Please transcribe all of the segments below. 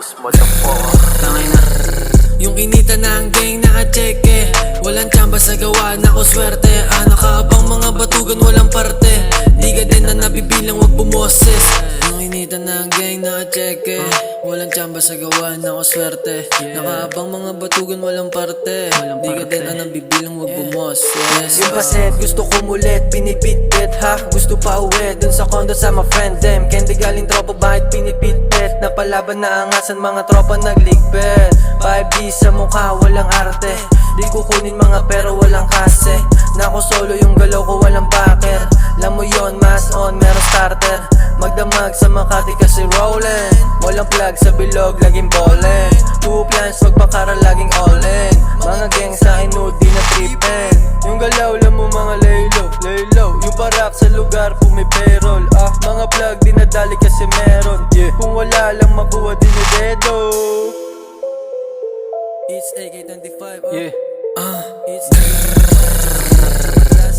Boss, motherfucker. Yung inita na ang gang naka-cheque, walang tsamba sa gawa na ko swerte. Nakaabang mga batugan walang parte, di ka din na nabibilang wag bumoses. Yung inita na ang gang naka-cheque, walang tsamba sa gawa na ko swerte. Nakaabang mga batugan walang parte, di ka din na nabibilang wag bumoses. Yung paset gusto ko mulit, binibitbit ha. Gusto pa uwi dun sa condo sa mga friend them. Candy galing tropa bakit pinipitbit? Napalaban na angasan mga tropa nagligpit. 5D sa mukha walang arte, di kukunin mga pero walang kase. Nako solo yung galaw ko walang backer. Alam mo yon, mask on, meron starter. Magdamag sa Makati kasi rollin'. Walang plug sa bilog, laging ballin'. Two plans, magpakara laging all in. Mga gang sa akin no, di na trippin'. Yung galaw lang mo mga lay low. Yung parak sa lugar kung may payroll. Mga plug dinadali kasi meron. Kung wala lang makuha din ni dedo. It's AK-25, Yeah. It's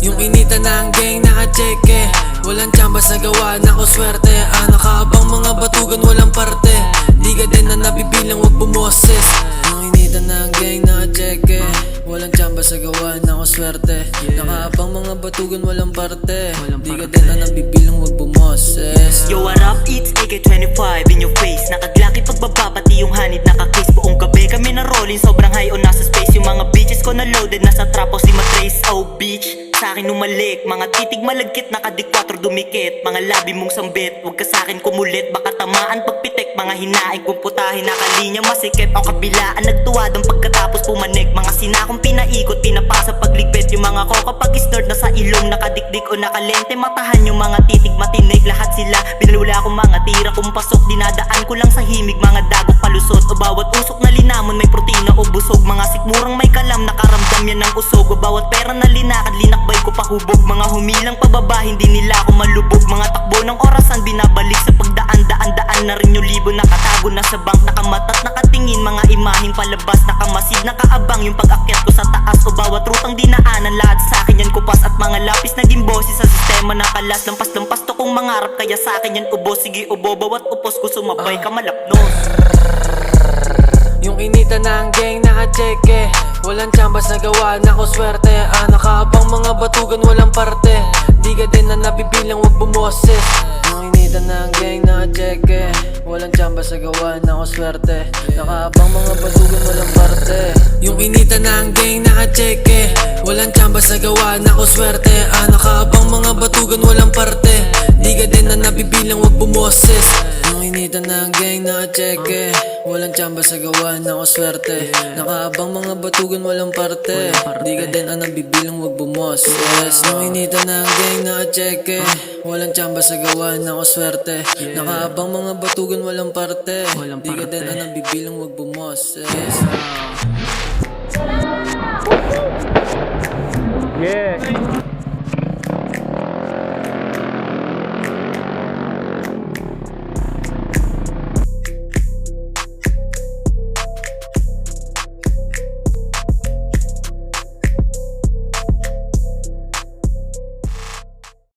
yung inita na ang gang naka-cheque, walang tsamba sa gawa na ko swerte. Nakaabang mga batugan walang parte, di ka din na nabibilang wag bumoses. Yung inita na ang gang naka-cheque, walang tsamba sa gawa na ko swerte. Nakaabang mga batugan walang parte, di ka din na nabibilang wag bumoses. Yo, what up? It's AK-25 in your face. Nakaglaki pagbaba pati yung hanid nakakis. Buong gabi kami na rolling, sobrang high on nasa space. Yung mga bitches ko na loaded, nasa trapos di matrace. Oh bitch, sa akin umalik. Mga titig malagkit, naka-D4 dumikit. Mga labi mong sambit, wag ka sa akin kumulit. Baka tamaan pagpitek, mga hinaing kumputahin. Nakalinya masikip, ang kabilaan nagtuwadang pagkatapos pumanik. Mga sinakong pinaikot, pinapasa pagligpit. Yung mga ko kapag snort na sa ilong, nakadikdik o nakalente. Matahan yung mga titig matinig, lahat sila binalula akong mga tira kung pasok. Dinadaan ko lang sa himig, mga dagok palusot. O bawat usok na linamon may protina o busog. Mga sikmurang may kalam, nakaramdam yan ng usog. O bawat pera na linakad, linakbay ko pahubog. Mga humilang pababa, hindi nila ako malubog. Mga takbo ng orasan, binabalik sa pagdaan. Daan na rin yung libo, nakatago na sa bank. Nakamatat, nakatingin, mga imaheng palabas. Nakamasid, nakaabang yung pag-akyat ko sa taas. O bawat rutang dinaanan, lahat sa akin yan kupas. At mga lapis naging boses sa sistema na kalas. Lampas to kong mangarap, kaya sa akin yan ubos. Sige ubo, bawat upos ko sumabay ka malapnos. Yung inita na ang gang naka-cheque, walang tsamba sa gawa na ko swerte. Nakaabang mga batugan walang parte, di ka din na nabibilang wag bumoses. Yung inita na ang gang naka-cheque, walang tsamba sa gawa na ko swerte. Nakaabang mga batugan walang parte. Yung inita na ang gang naka-cheque, walang tsamba sa gawa na ko swerte. Nakaabang mga batugan walang parte, di ka din na nabibilang wag bumoses. Yung inita na ang gang naka-cheque, walang tsamba sa gawa na ko swerte. Nakaabang mga batugan walang parte, di ka din ang nabibilang wag bumoses. Yung inita na ang gang naka-cheque, walang tsamba sa gawa na ko swerte. Nakaabang mga batugan walang parte, di ka din ang nabibilang wag bumoses. Yeah.